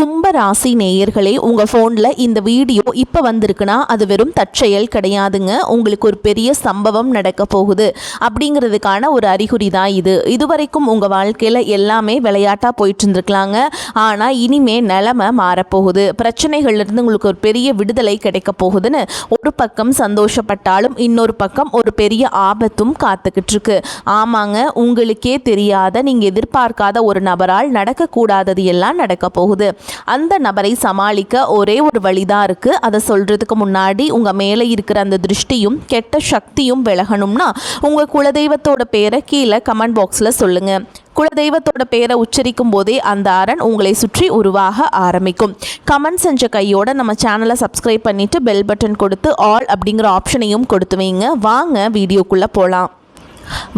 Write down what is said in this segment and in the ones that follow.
கும்ப ராசி நேயர்களே, உங்கள் ஃபோனில் இந்த வீடியோ இப்போ வந்திருக்குன்னா அது வெறும் தற்செயல் கிடையாதுங்க. உங்களுக்கு ஒரு பெரிய சம்பவம் நடக்க போகுது அப்படிங்கிறதுக்கான ஒரு அறிகுறி தான் இது. இதுவரைக்கும் உங்கள் வாழ்க்கையில் எல்லாமே விளையாட்டாக போயிட்டு இருந்துருக்கலாங்க. ஆனால் இனிமே நிலைமை மாறப்போகுது. பிரச்சனைகள்லேருந்து உங்களுக்கு ஒரு பெரிய விடுதலை கிடைக்க போகுதுன்னு ஒரு பக்கம் சந்தோஷப்பட்டாலும் இன்னொரு பக்கம் ஒரு பெரிய ஆபத்தும் காத்துக்கிட்டு இருக்கு. ஆமாங்க, உங்களுக்கே தெரியாத நீங்கள் எதிர்பார்க்காத ஒரு நபரால் நடக்கக்கூடாதது எல்லாம் நடக்க போகுது. அந்த நபரை சமாளிக்க ஒரே ஒரு வழிதான் இருக்கு. அதை சொல்றதுக்கு முன்னாடி உங்க மேலே இருக்கிற அந்த திருஷ்டியும் கெட்ட சக்தியும் விலகணும்னா உங்க குலதெய்வத்தோட பேரை கீழே கமெண்ட் பாக்ஸ்ல சொல்லுங்க. குலதெய்வத்தோட பேரை உச்சரிக்கும் போதே அந்த அரண் உங்களை சுற்றி உருவாக ஆரம்பிக்கும். கமெண்ட் செஞ்ச கையோட நம்ம சேனலை சப்ஸ்கிரைப் பண்ணிட்டு பெல் பட்டன் கொடுத்து ஆல் அப்படிங்கிற ஆப்ஷனையும் கொடுத்து வைங்க. வாங்க வீடியோக்குள்ள போகலாம்.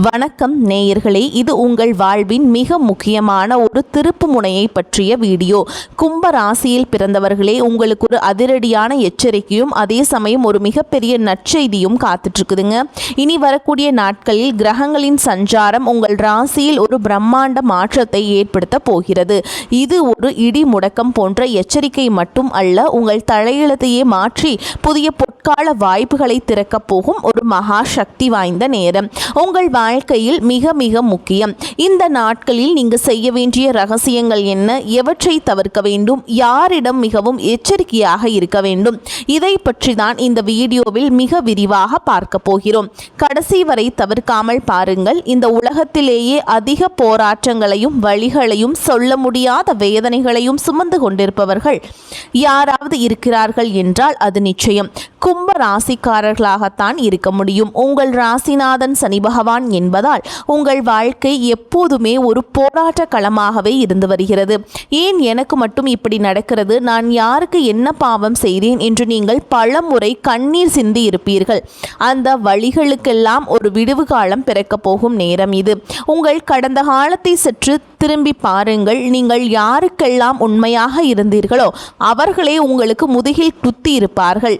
வணக்கம் நேயர்களே, இது உங்கள் வாழ்வின் மிக முக்கியமான ஒரு திருப்பு முனையை பற்றிய வீடியோ. கும்ப ராசியில் பிறந்தவர்களே, உங்களுக்கு ஒரு அதிரடியான எச்சரிக்கையும் அதே சமயம் ஒரு மிகப்பெரிய நற்செய்தியும் காத்துட்ருக்குதுங்க. இனி வரக்கூடிய நாட்களில் கிரகங்களின் சஞ்சாரம் உங்கள் ராசியில் ஒரு பிரம்மாண்ட மாற்றத்தை ஏற்படுத்த போகிறது. இது ஒரு இடி முடக்கம் போன்ற எச்சரிக்கை மட்டும் அல்ல, உங்கள் தலையெழுத்தையே மாற்றி புதிய பொற்கால வாய்ப்புகளை திறக்கப் போகும் ஒரு மகா சக்தி வாய்ந்த நேரம் உங்கள் வாழ்க்கையில் மிக மிக முக்கியம். இந்த நாட்களில் நீங்கள் செய்ய வேண்டிய ரகசியங்கள் என்ன, எவற்றை தவிர்க்க வேண்டும், யாரிடம் மிகவும் எச்சரிக்கையாக இருக்க வேண்டும், இதை பற்றி தான் இந்த வீடியோவில் மிக விரிவாக பார்க்க போகிறோம். கடைசி வரை தவிர்க்காமல் பாருங்கள். இந்த உலகத்திலேயே அதிக போராட்டங்களையும் வழிகளையும் சொல்ல முடியாத வேதனைகளையும் சுமந்து கொண்டிருப்பவர்கள் யாராவது இருக்கிறார்கள் என்றால் அது நிச்சயம் கும்ப ராசிக்காரர்களாகத்தான் இருக்க முடியும். உங்கள் ராசிநாதன் சனி பகவான் என்பதால் உங்கள் வாழ்க்கை எப்போதுமே ஒரு போராட்ட களமாகவே இருந்து வருகிறது. ஏன் எனக்கு மட்டும் இப்படி நடக்கிறது, நான் யாருக்கு என்ன பாவம் செய்தேன் என்று நீங்கள் பலமுறை கண்ணீர் சிந்தி இருப்பீர்கள். அந்த வழிகளுக்கெல்லாம் ஒரு விடுவு காலம் பிறக்கப் போகும் நேரம் இது. உங்கள் கடந்த காலத்தை சற்று திரும்பி பாருங்கள். நீங்கள் யாருக்கெல்லாம் உண்மையாக இருந்தீர்களோ அவர்களே உங்களுக்கு முதுகில் குத்தி இருப்பார்கள்.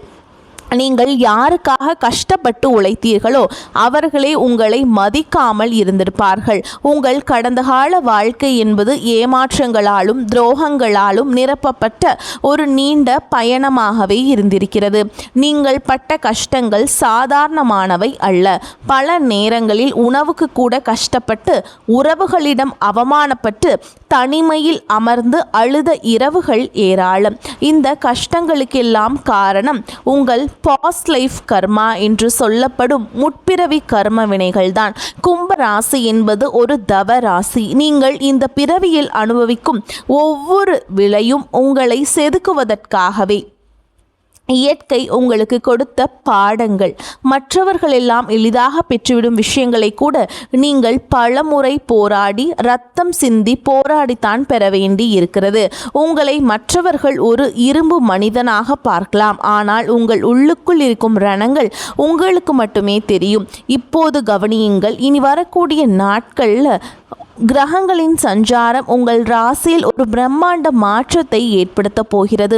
நீங்கள் யாருக்காக கஷ்டப்பட்டு உழைத்தீர்களோ அவர்களே உங்களை மதிக்காமல் இருந்திருப்பார்கள். உங்கள் கடந்த கால வாழ்க்கை என்பது ஏமாற்றங்களாலும் துரோகங்களாலும் நிரப்பப்பட்ட ஒரு நீண்ட பயணமாகவே இருந்திருக்கிறது. நீங்கள் பட்ட கஷ்டங்கள் சாதாரணமானவை அல்ல. பல நேரங்களில் உணவுக்கு கூட கஷ்டப்பட்டு, உறவுகளிடம் அவமானப்பட்டு, தனிமையில் அமர்ந்து அழுத இரவுகள் ஏராளம். இந்த கஷ்டங்களுக்கெல்லாம் காரணம் உங்கள் பாஸ்ட் லைஃப் கர்மா என்று சொல்லப்படும் முற்பிறவி கர்ம வினைகள்தான். கும்ப ராசி என்பது ஒரு தவ ராசி. நீங்கள் இந்த பிறவியில் அனுபவிக்கும் ஒவ்வொரு விலையும் உங்களை செதுக்குவதற்காகவே. இயற்கை உங்களுக்கு கொடுத்த பாடங்கள். மற்றவர்கள் எல்லாம் எளிதாக பெற்றுவிடும் விஷயங்களை கூட நீங்கள் பலமுறை போராடி ரத்தம் சிந்தி போராடித்தான் பெற வேண்டி இருக்கிறது. உங்களை மற்றவர்கள் ஒரு இரும்பு மனிதனாக பார்க்கலாம், ஆனால் உங்கள் உள்ளுக்குள் இருக்கும் ரணங்கள் உங்களுக்கு மட்டுமே தெரியும். இப்போது கவனியுங்கள். இனி வரக்கூடிய நாட்களில் கிரகங்களின் சஞ்சாரம் உங்கள் ராசியில் ஒரு பிரம்மாண்ட மாற்றத்தை ஏற்படுத்த போகிறது.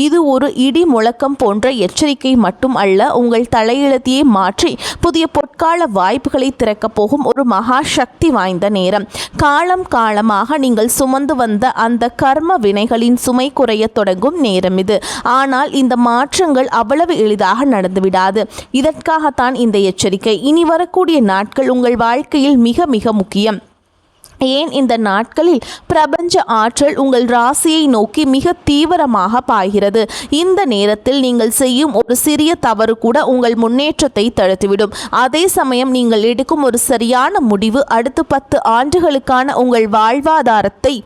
இது ஒரு இடி முழக்கம் போன்ற எச்சரிக்கை மட்டும் அல்ல, உங்கள் தலையெழுத்தையே மாற்றி புதிய பொற்கால வாய்ப்புகளை திறக்கப் போகும் ஒரு மகா சக்தி வாய்ந்த நேரம். காலம் காலமாக நீங்கள் சுமந்து வந்த அந்த கர்ம வினைகளின் சுமை குறைய தொடங்கும் நேரம் இது. ஆனால் இந்த மாற்றங்கள் அவ்வளவு எளிதாக நடந்துவிடாது. இதற்காகத்தான் இந்த எச்சரிக்கை. இனி வரக்கூடிய நாட்கள் உங்கள் வாழ்க்கையில் மிக மிக முக்கியம். ஏன் இந்த நாட்களில் பிரபஞ்ச ஆற்றல் உங்கள் ராசியை நோக்கி மிக தீவிரமாக பாய்கிறது. இந்த நேரத்தில் நீங்கள் செய்யும் ஒரு சிறிய தவறு கூட உங்கள் முன்னேற்றத்தை தடுத்துவிடும். அதே சமயம் நீங்கள் எடுக்கும் ஒரு சரியான முடிவு அடுத்த 10 ஆண்டுகளுக்கான உங்கள் வாழ்வாதாரத்தை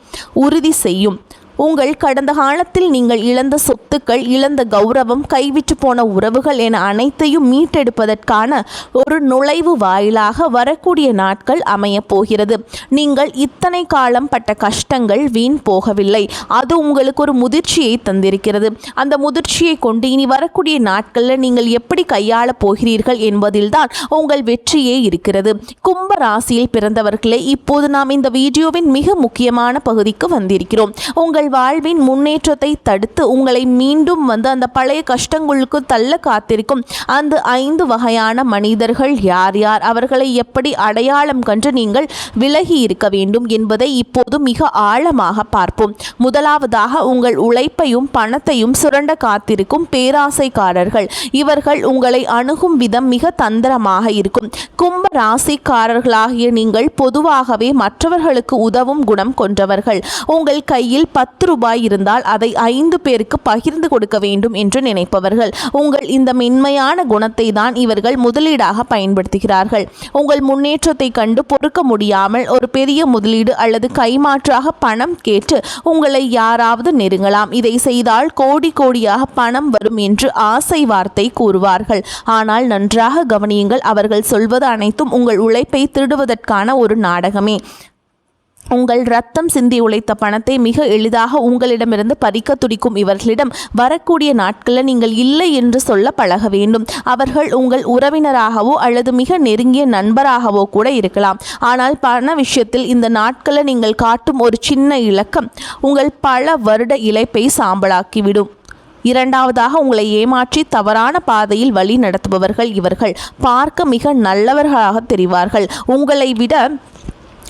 உறுதி செய்யும். உங்கள் கடந்த காலத்தில் நீங்கள் இழந்த சொத்துக்கள், இழந்த கௌரவம், கைவிட்டு போன உறவுகள் என அனைத்தையும் மீட்டெடுப்பதற்கான ஒரு நுழைவு வாயிலாக வரக்கூடிய நாட்கள் அமையப் போகிறது. நீங்கள் இத்தனை காலம் பட்ட கஷ்டங்கள் வீண் போகவில்லை. அது உங்களுக்கு ஒரு முதிர்ச்சியை தந்திருக்கிறது. அந்த முதிர்ச்சியை கொண்டு இனி வரக்கூடிய நாட்களில் நீங்கள் எப்படி கையாளப் போகிறீர்கள் என்பதில்தான் உங்கள் வெற்றியே இருக்கிறது. கும்ப ராசியில் பிறந்தவர்களே, இப்போது நாம் இந்த வீடியோவின் மிக முக்கியமான பகுதிக்கு வந்திருக்கிறோம். உங்கள் உங்கள் வாழ்வின் முன்னேற்றத்தை தடுத்து உங்களை மீண்டும் அந்த பழைய கஷ்டங்களுக்கு தள்ள காத்திருக்கும் அந்த 5 வகையான மனிதர்கள் யார் யார், அவர்களை எப்படி அடையாளம் கண்டு நீங்கள் விலகி இருக்க வேண்டும் என்பதை இப்போது மிக ஆழமாக பார்ப்போம். முதலாவதாக, உங்கள் உழைப்பையும் பணத்தையும் சுரண்ட காத்திருக்கும் பேராசைக்காரர்கள். இவர்கள் உங்களை அணுகும் விதம் மிக தந்திரமாக இருக்கும். கும்ப ராசிக்காரர்களாகிய நீங்கள் பொதுவாகவே மற்றவர்களுக்கு உதவும் குணம் கொண்டவர்கள். உங்கள் கையில் 10 ரூபாய் இருந்தால் அதை 5 பேருக்கு பகிர்ந்து கொடுக்க வேண்டும் என்று நினைப்பவர்கள். உங்கள் இந்த மென்மையான குணத்தை தான் இவர்கள் முதலீடாக பயன்படுத்துகிறார்கள். உங்கள் முன்னேற்றத்தை கண்டு பொறுக்க முடியாமல் ஒரு பெரிய முதலீடு அல்லது கைமாற்றாக பணம் கேட்டு உங்களை யாராவது நெருங்கலாம். இதை செய்தால் கோடி கோடியாக பணம் வரும் என்று ஆசை வார்த்தை கூறுவார்கள். ஆனால் நன்றாக கவனியுங்கள், அவர்கள் சொல்வது அனைத்தும் உங்கள் உழைப்பை திருடுவதற்கான ஒரு நாடகமே. உங்கள் ரத்தம் சிந்தி உழைத்த பணத்தை மிக எளிதாக உங்களிடமிருந்து பறிக்க துடிக்கும் இவர்களிடம் வரக்கூடிய நாட்களில் நீங்கள் இல்லை என்று சொல்ல பழக வேண்டும். அவர்கள் உங்கள் உறவினராகவோ அல்லது மிக நெருங்கிய நண்பராகவோ கூட இருக்கலாம். ஆனால் பண விஷயத்தில் இந்த நாட்களில் நீங்கள் காட்டும் ஒரு சின்ன இலக்கம் உங்கள் பல வருட இழைப்பை சாம்பலாக்கிவிடும். இரண்டாவதாக, உங்களை ஏமாற்றி தவறான பாதையில் வழி நடத்துபவர்கள். இவர்கள் பார்க்க மிக நல்லவர்களாக தெரிவார்கள். உங்களை விட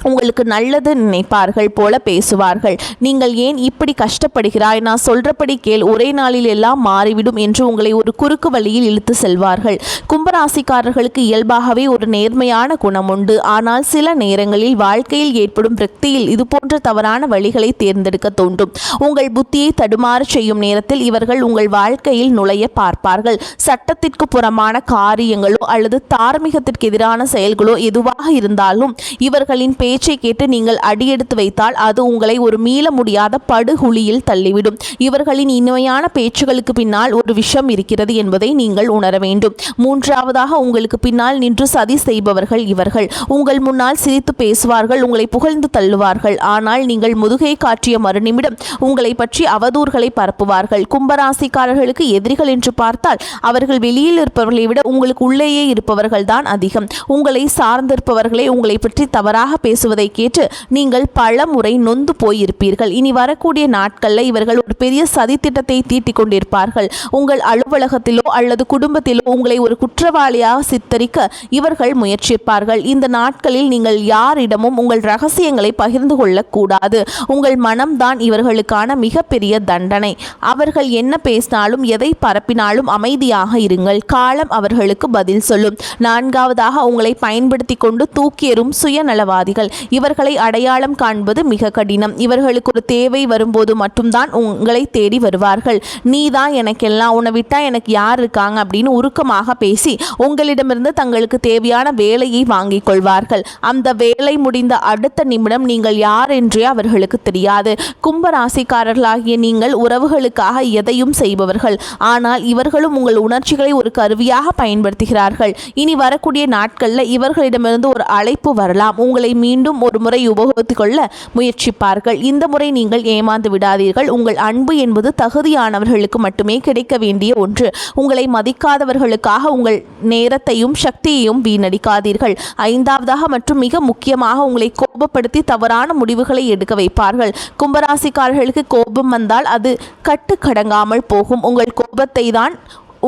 உங்களுக்கு நல்லது நினைப்பார்கள் போல பேசுவார்கள். நீங்கள் ஏன் இப்படி கஷ்டப்படுகிறாய், நான் சொல்றபடி கேள், ஒரே நாளில் எல்லாம் மாறிவிடும் என்று உங்களை ஒரு குறுக்கு வழியில் இழுத்து செல்வார்கள். கும்பராசிக்காரர்களுக்கு இயல்பாகவே ஒரு நேர்மையான குணம் உண்டு. ஆனால் சில நேரங்களில் வாழ்க்கையில் ஏற்படும் விரக்தியில் இதுபோன்ற தவறான வழிகளை தேர்ந்தெடுக்க தோன்றும். உங்கள் புத்தியை தடுமாற செய்யும் நேரத்தில் இவர்கள் உங்கள் வாழ்க்கையில் நுழைய பார்ப்பார்கள். சட்டத்திற்கு புறமான காரியங்களோ அல்லது தார்மீகத்திற்கு எதிரான செயல்களோ எதுவாக இருந்தாலும் இவர்களின் பேச்சை கேட்டு நீங்கள் அடியெடுத்து வைத்தால் அது உங்களை ஒரு மீள முடியாத படுகுழியில் தள்ளிவிடும். இவர்களின் இனிமையான பேச்சுகளுக்கு பின்னால் ஒரு விஷம் இருக்கிறது என்பதை நீங்கள் உணர வேண்டும். மூன்றாவதாக, உங்களுக்கு பின்னால் நின்று சதி செய்பவர்கள் இவர்கள். உங்கள் முன்னால் சிரித்து பேசுவார்கள், உங்களை புகழ்ந்து தள்ளுவார்கள். ஆனால் நீங்கள் முதுகை காட்டிய மறுநிமிடம் உங்களை பற்றி அவதூறுகளை பரப்புவார்கள். கும்பராசிக்காரர்களுக்கு எதிரிகள் என்று பார்த்தால் அவர்கள் வெளியில் இருப்பவர்களை விட உங்களுக்கு உள்ளேயே இருப்பவர்கள் தான் அதிகம். உங்களை சார்ந்திருப்பவர்களை உங்களை பற்றி தவறாக பேசுவதை கேட்டு நீங்கள் பல முறை நொந்து போயிருப்பீர்கள். இனி வரக்கூடிய நாட்களில் இவர்கள் ஒரு பெரிய சதி திட்டத்தை தீட்டிக் கொண்டிருப்பார்கள். உங்கள் அலுவலகத்திலோ அல்லது குடும்பத்திலோ உங்களை ஒரு குற்றவாளியாக சித்தரிக்க இவர்கள் முயற்சிப்பார்கள். இந்த நாட்களில் நீங்கள் யாரிடமும் உங்கள் ரகசியங்களை பகிர்ந்து கொள்ளக்கூடாது. உங்கள் மனம்தான் இவர்களுக்கான மிகப்பெரிய தண்டனை. அவர்கள் என்ன பேசினாலும் எதை பரப்பினாலும் அமைதியாக இருங்கள். காலம் அவர்களுக்கு பதில் சொல்லும். நான்காவதாக, உங்களை பயன்படுத்தி கொண்டு தூக்கியெறும் சுயநலவாதிகள். இவர்களை அடையாளம் காண்பது மிக கடினம். இவர்களுக்கு ஒரு தேவை வரும்போது மட்டும்தான் உங்களை தேடி வருவார்கள். நீதான் எனக்கெல்லாம், உன்னை விட்டா எனக்கு யார் இருக்காங்க அப்படின்னு உருக்கமாக பேசி உங்களிடமிருந்து தங்களுக்கு தேவையான வேலையை வாங்கிக் கொள்வார்கள். அந்த வேலை முடிந்த அடுத்த நிமிடம் நீங்கள் யார் என்றே அவர்களுக்கு தெரியாது. கும்பராசிக்காரர்களாகிய நீங்கள் உறவுகளுக்காக எதையும் செய்பவர்கள். ஆனால் இவர்களும் உங்கள் உணர்ச்சிகளை ஒரு கருவியாக பயன்படுத்துகிறார்கள். இனி வரக்கூடிய நாட்களில் இவர்களிடமிருந்து ஒரு அழைப்பு வரலாம். உங்களை மீண்டும் ஒரு முறை உபயோகித்துக் கொள்ள முயற்சிப்பார்கள். இந்த முறை நீங்கள் ஏமாந்து விடாதீர்கள். உங்கள் அன்பு என்பது தகுதியானவர்களுக்கு மட்டுமே கிடைக்க வேண்டிய ஒன்று. உங்களை மதிக்காதவர்களுக்காக உங்கள் நேரத்தையும் சக்தியையும் வீணடிக்காதீர்கள். ஐந்தாவதாக மற்றும் மிக முக்கியமாக, உங்களை கோபப்படுத்தி தவறான முடிவுகளை எடுக்க வைப்பார்கள். கும்பராசிக்காரர்களுக்கு கோபம் வந்தால் அது கட்டுக்கடங்காமல் போகும். உங்கள் கோபத்தை தான்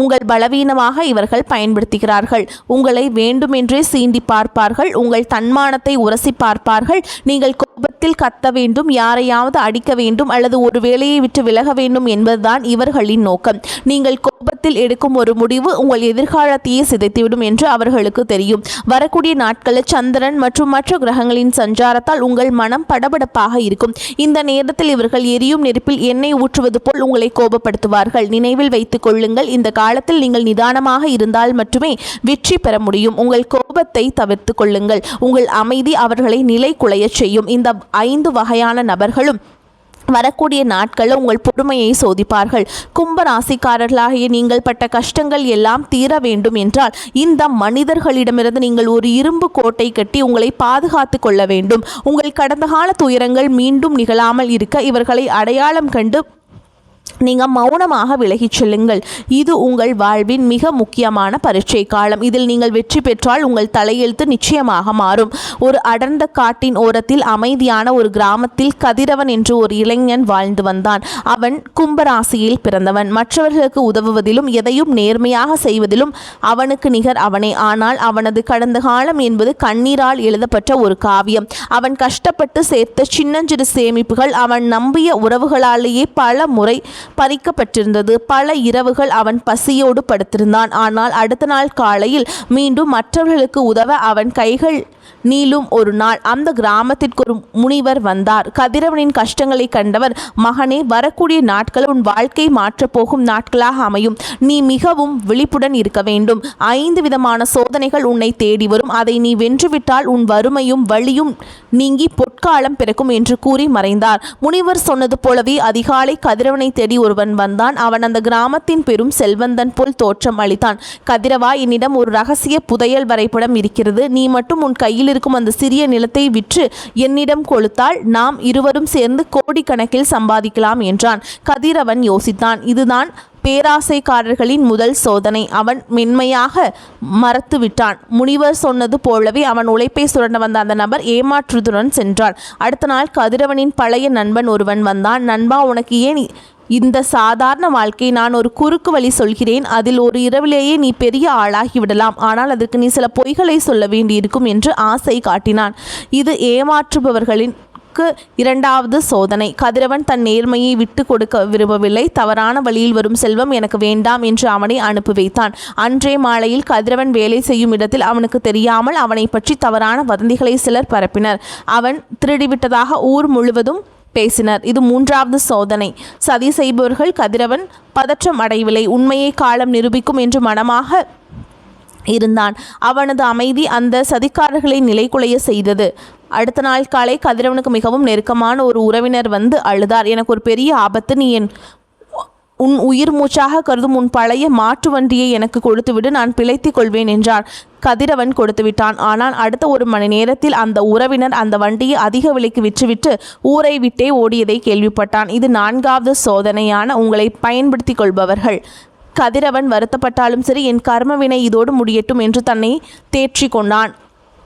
உங்கள் பலவீனமாக இவர்கள் பயன்படுத்துகிறார்கள். உங்களை வேண்டுமென்றே சீண்டி பார்ப்பார்கள். உங்கள் தன்மானத்தை உரசி பார்ப்பார்கள். நீங்கள் கோபத்தில் கத்த வேண்டும், யாரையாவது அடிக்க வேண்டும் அல்லது ஒரு வேலையை விட்டு விலக வேண்டும் என்பதுதான் இவர்களின் நோக்கம். நீங்கள் கோபத்தில் எடுக்கும் ஒரு முடிவு உங்கள் எதிர்காலத்தையே சிதைத்துவிடும் என்று அவர்களுக்கு தெரியும். வரக்கூடிய நாட்களில் சந்திரன் மற்றும் மற்ற கிரகங்களின் சஞ்சாரத்தால் உங்கள் மனம் படபடப்பாக இருக்கும். இந்த நேரத்தில் இவர்கள் எரியும் நெருப்பில் எண்ணெய் ஊற்றுவது போல் உங்களை கோபப்படுத்துவார்கள். நினைவில் வைத்துக் கொள்ளுங்கள், இந்த காலத்தில் நீங்கள் நிதானமாக இருந்தால் மட்டுமே வெற்றி பெற முடியும். உங்கள் கோபத்தை தவிர்த்து கொள்ளுங்கள். உங்கள் அமைதி அவர்களை நிலை குலையச் செய்யும். இந்த 5 வகையான நபர்களும் வரக்கூடிய நாட்களில் உங்கள் பொறுமையை சோதிப்பார்கள். கும்ப ராசிக்காரர்களாகிய நீங்கள் பட்ட கஷ்டங்கள் எல்லாம் தீர வேண்டும் என்றால் இந்த மனிதர்களிடமிருந்து நீங்கள் ஒரு இரும்பு கோட்டை கட்டி உங்களை பாதுகாத்து கொள்ள வேண்டும். உங்கள் கடந்த கால துயரங்கள் மீண்டும் நிகழாமல் இருக்க இவர்களை அடையாளம் கண்டு நீங்கள் மௌனமாக விலகிச் செல்லுங்கள். இது உங்கள் வாழ்வின் மிக முக்கியமான பரீட்சை காலம். இதில் நீங்கள் வெற்றி பெற்றால் உங்கள் தலையெழுத்து நிச்சயமாக மாறும். ஒரு அடர்ந்த காட்டின் ஓரத்தில் அமைதியான ஒரு கிராமத்தில் கதிரவன் என்று ஒரு இளைஞன் வாழ்ந்து வந்தான். அவன் கும்பராசியில் பிறந்தவன். மற்றவர்களுக்கு உதவுவதிலும் எதையும் நேர்மையாக செய்வதிலும் அவனுக்கு நிகர் அவனே. ஆனால் அவனது கடந்த காலம் என்பது கண்ணீரால் எழுதப்பட்ட ஒரு காவியம். அவன் கஷ்டப்பட்டு சேர்த்த சின்னஞ்சிறு சேமிப்புகள் அவன் நம்பிய உறவுகளாலேயே பல முறை பறிக்கப்பட்டிருந்தது. பல இரவுகள் அவன் பசியோடு படுத்திருந்தான். ஆனால் அடுத்த நாள் காலையில் மீண்டும் மற்றவர்களுக்கு உதவ அவன் கைகள் நீளும் ஒரு நாள் அந்த கிராமத்திற்கு ஒரு முனிவர் வந்தார். கதிரவனின் கஷ்டங்களை கண்டவர், மகனே, வரக்கூடிய நாட்கள் உன் வாழ்க்கை மாற்றப்போகும் நாட்களாக அமையும். நீ மிகவும் விழிப்புடன் இருக்க வேண்டும். 5 விதமான சோதனைகள் உன்னை தேடி வரும். அதை நீ வென்றுவிட்டால் உன் வறுமையும் வலியும் நீங்கி பொற்காலம் பிறக்கும் என்று கூறி மறைந்தார். முனிவர் சொன்னது போலவே அதிகாலை கதிரவனை தேடி ஒருவன் வந்தான். அவன் அந்த கிராமத்தின் பெரும் செல்வந்தன் போல் தோற்றம் அளித்தான். கதிரவா, என்னிடம் ஒரு ரகசிய புதையல் வரைபடம் இருக்கிறது. நீ மட்டும் உன் கையில் இருக்கும் அந்த சிறிய நிலத்தை விற்று என்னிடம் கொடுத்தால் நாம் இருவரும் சேர்ந்து கோடிக்கணக்கில் சம்பாதிக்கலாம் என்றான். கதிரவன் யோசித்தான். இதுதான் பேராசைக்காரர்களின் முதல் சோதனை. அவன் மென்மையாக மறத்து விட்டான். முனிவர் சொன்னது போலவே அவன் உழைப்பை சுரண்ட வந்த அந்த நபர் ஏமாற்றுதுடன் சென்றான். அடுத்த நாள் கதிரவனின் பழைய நண்பன் ஒருவன் வந்தான். நண்பா, உனக்கு ஏன் இந்த சாதாரண வாழ்க்கை? நான் ஒரு குறுக்கு வழி சொல்கிறேன். அதில் ஒரு இரவிலேயே நீ பெரிய ஆளாகிவிடலாம். ஆனால் அதற்கு நீ சில பொய்களை சொல்ல வேண்டியிருக்கும் என்று ஆசை காட்டினான். இது ஏமாற்றுபவர்களின் இரண்டாவது சோதனை. கதிரவன் தன் நேர்மையை விட்டு கொடுக்க விரும்பவில்லை. தவறான வழியில் வரும் செல்வம் எனக்கு வேண்டாம் என்று அவனை அனுப்பி வைத்தான். அன்றே மாலையில் கதிரவன் வேலை செய்யும் இடத்தில் அவனுக்கு தெரியாமல் அவனை பற்றி தவறான வதந்திகளை சிலர் பரப்பினர். அவன் திருடிவிட்டதாக ஊர் முழுவதும் பேசினர். இது 3வது சோதனை. சதி செய்பவர்கள். கதிரவன் பதற்றம் அடையவில்லை. உண்மையை காலம் நிரூபிக்கும் என்று மனமாக இருந்தான். அவனது அமைதி அந்த சதிக்காரர்களை நிலைகுலைய செய்தது. அடுத்த நாள் காலை கதிரவனுக்கு மிகவும் நெருக்கமான ஒரு உறவினர் வந்து அழுதார். எனக்கு ஒரு பெரிய ஆபத்து. நீ உன் உயிர் மூச்சாக கருதும் உன் பழைய மாட்டு வண்டியை எனக்கு கொடுத்துவிடு, நான் பிழைத்துக் கொள்வேன் என்றார். கதிரவன் கொடுத்து விட்டான். ஆனால் அடுத்த 1 மணி நேரத்தில் அந்த உறவினர் அந்த வண்டியை அதிக விலைக்கு விற்றுவிட்டு ஊரை விட்டே ஓடியதை கேள்விப்பட்டான். இது 4வது சோதனையான உங்களை பயன்படுத்தி கொள்பவர்கள். கதிரவன் வருத்தப்பட்டாலும் சரி, என் கர்மவினை இதோடு முடியட்டும் என்று தன்னை தேற்றி கொண்டான்.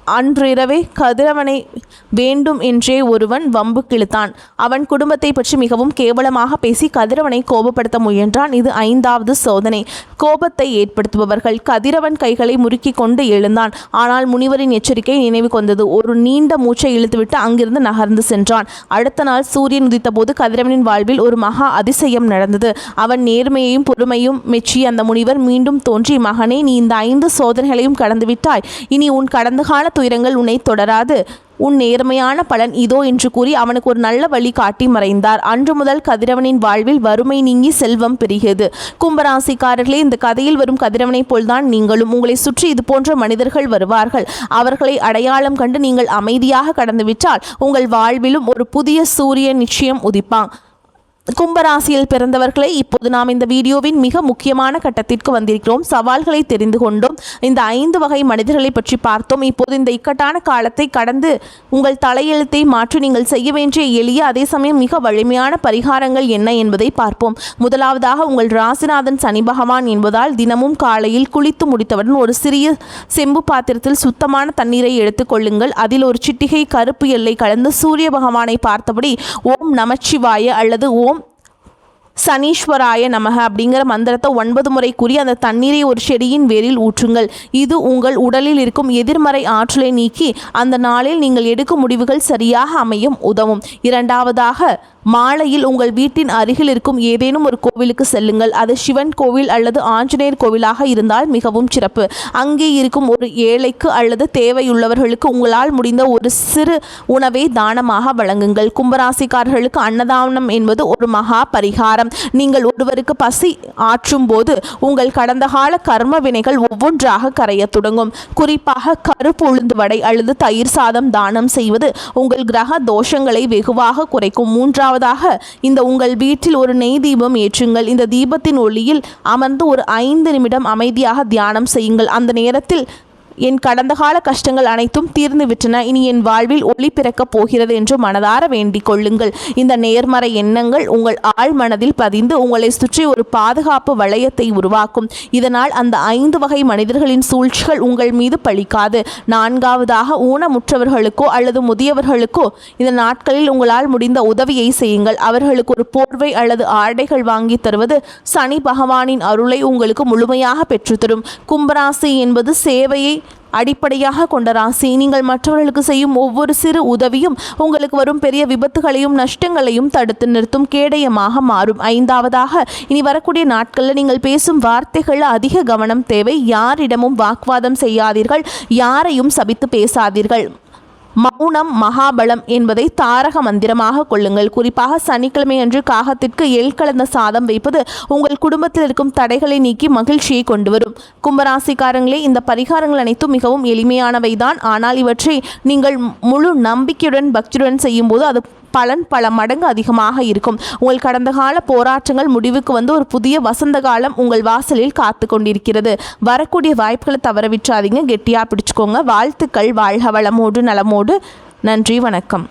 அன்றிரவே கதிரவனை வேண்டும் என்றே ஒருவன் வம்பு கிழித்தான். அவன் குடும்பத்தை பற்றி மிகவும் கேவலமாக பேசி கதிரவனை கோபப்படுத்த முயன்றான். இது 5வது சோதனை. கோபத்தை ஏற்படுத்துபவர்கள். கதிரவன் கைகளை முறுக்கி கொண்டு எழுந்தான். ஆனால் முனிவரின் எச்சரிக்கை நினைவு கொண்டது. ஒரு நீண்ட மூச்சை இழுத்துவிட்டு அங்கிருந்து நகர்ந்து சென்றான். அடுத்த நாள் சூரியன் உதித்த போது கதிரவனின் வாழ்வில் ஒரு மகா அதிசயம் நடந்தது. அவன் நேர்மையையும் பொறுமையும் மெச்சிய அந்த முனிவர் மீண்டும் தோன்றி, மகனே, நீ இந்த 5 சோதனைகளையும் கடந்துவிட்டாய். இனி உன் கடந்த கால துயரங்கள் உன்னை தொடராது. உன் நேர்மையான பலன் இதோ என்று கூறி அவனுக்கு ஒரு நல்ல வழி காட்டி மறைந்தார். அன்று முதல் கதிரவனின் வாழ்வில் வறுமை நீங்கி செல்வம் பெருகியது. கும்பராசிக்காரர்களே, இந்த கதையில் வரும் கதிரவனை போல்தான் நீங்களும். உங்களை சுற்றி இது போன்ற மனிதர்கள் வருவார்கள். அவர்களை அடையாளம் கண்டு நீங்கள் அமைதியாக கடந்துவிட்டால் உங்கள் வாழ்விலும் ஒரு புதிய சூரியன் நிச்சயம் உதிப்பான். கும்பராசியில் பிறந்தவர்களை, இப்போது நாம் இந்த வீடியோவின் மிக முக்கியமான கட்டத்திற்கு வந்திருக்கிறோம். சவால்களை தெரிந்து கொண்டோம். இந்த 5 வகை மனிதர்களை பற்றி பார்த்தோம். இப்போது இந்த இக்கட்டான காலத்தை கடந்து உங்கள் தலையெழுத்தை மாற்றி நீங்கள் செய்ய வேண்டிய எளிய அதே சமயம் மிக வலிமையான பரிகாரங்கள் என்ன என்பதை பார்ப்போம். முதலாவதாக, உங்கள் ராசிநாதன் சனி பகவான் என்பதால் தினமும் காலையில் குளித்து முடித்தவுடன் ஒரு சிறிய செம்பு பாத்திரத்தில் சுத்தமான தண்ணீரை எடுத்துக்கொள்ளுங்கள். அதில் ஒரு சிட்டிகை கருப்பு எல்லை கலந்து சூரிய பகவானை பார்த்தபடி ஓம் நமச்சிவாய அல்லது ஓம் சனீஸ்வராய நமக அப்படிங்கிற மந்திரத்தை 9 முறை கூறி அந்த தண்ணீரை ஒரு செடியின் வேரில் ஊற்றுங்கள். இது உங்கள் உடலில் இருக்கும் எதிர்மறை ஆற்றலை நீக்கி அந்த நாளில் நீங்கள் எடுக்கும் முடிவுகள் சரியாக அமையும் உதவும். இரண்டாவதாக, மாலையில் உங்கள் வீட்டின் அருகில் இருக்கும் ஏதேனும் ஒரு கோவிலுக்கு செல்லுங்கள். அது சிவன் கோவில் அல்லது ஆஞ்சநேயர் கோவிலாக இருந்தால் மிகவும் சிறப்பு. அங்கே இருக்கும் ஒரு ஏழைக்கு அல்லது தேவையுள்ளவர்களுக்கு உங்களால் முடிந்த ஒரு சிறு உணவை தானமாக வழங்குங்கள். கும்பராசிக்காரர்களுக்கு அன்னதானம் என்பது ஒரு மகா பரிகாரம். நீங்கள் ஒருவருக்கு பசி ஆற்றும் போது உங்கள் கடந்த கால கர்ம வினைகள் ஒவ்வொன்றாக கரைய தொடங்கும். குறிப்பாக கருப்பு உளுந்து வடை அல்லது தயிர் சாதம் தானம் செய்வது உங்கள் கிரக தோஷங்களை வெகுவாக குறைக்கும். மூன்றாவதாக, இந்த உங்கள் வீட்டில் ஒரு நெய் தீபம் ஏற்றுங்கள். இந்த தீபத்தின் ஒளியில் அமர்ந்து ஒரு 5 நிமிடம் அமைதியாக தியானம் செய்யுங்கள். அந்த நேரத்தில் என் கடந்த கால கஷ்டங்கள் அனைத்தும் தீர்ந்து விட்டன, இனி என் வாழ்வில் ஒளி பிறக்கப் போகிறது என்று மனதார வேண்டிக் கொள்ளுங்கள். இந்த நேர்மறை எண்ணங்கள் உங்கள் ஆழ் மனதில் பதிந்து உங்களை சுற்றி ஒரு பாதுகாப்பு வளையத்தை உருவாக்கும். இதனால் அந்த 5 வகை மனிதர்களின் சூழ்ச்சிகள் உங்கள் மீது பலிக்காது. 4வதாக, ஊனமுற்றவர்களுக்கோ அல்லது முதியவர்களுக்கோ இந்த நாட்களில் உங்களால் முடிந்த உதவியை செய்யுங்கள். அவர்களுக்கு ஒரு போர்வை அல்லது ஆடைகள் வாங்கி தருவது சனி பகவானின் அருளை உங்களுக்கு முழுமையாக பெற்றுத்தரும். கும்பராசி என்பது சேவையை அடிப்படையாக கொண்ட ராசி. நீங்கள் மற்றவர்களுக்கு செய்யும் ஒவ்வொரு சிறு உதவியும் உங்களுக்கு வரும் பெரிய விபத்துகளையும் நஷ்டங்களையும் தடுத்து நிறுத்தும் கேடயமாக மாறும். 5வதாக, இனி வரக்கூடிய நாட்களில் நீங்கள் பேசும் வார்த்தைகளில் அதிக கவனம் தேவை. யாரிடமும் வாக்குவாதம் செய்யாதீர்கள், யாரையும் சபித்து பேசாதீர்கள். மௌனம் மகாபலம் என்பதை தாரக மந்திரமாக கொள்ளுங்கள். குறிப்பாக சனிக்கிழமை அன்று காகத்திற்கு எள் கலந்த சாதம் வைப்பது உங்கள் குடும்பத்தில் இருக்கும் தடைகளை நீக்கி மகிழ்ச்சியை கொண்டு வரும். கும்பராசிக்காரங்களே, இந்த பரிகாரங்கள் அனைத்தும் மிகவும் எளிமையானவைதான். ஆனால் இவற்றை நீங்கள் முழு நம்பிக்கையுடன் பக்தியுடன் செய்யும்போது அது பலன் பல மடங்கு அதிகமாக இருக்கும். உங்கள் கடந்த கால போராட்டங்கள் முடிவுக்கு வந்து ஒரு புதிய வசந்த காலம் உங்கள் வாசலில் காத்து கொண்டிருக்கிறது. வரக்கூடிய வாய்ப்புகளை தவற விட்டுறாதீங்க, கெட்டியாக பிடிச்சுக்கோங்க. வாழ்த்துக்கள். வாழ்க வளமோடு நலமோடு. நன்றி, வணக்கம்.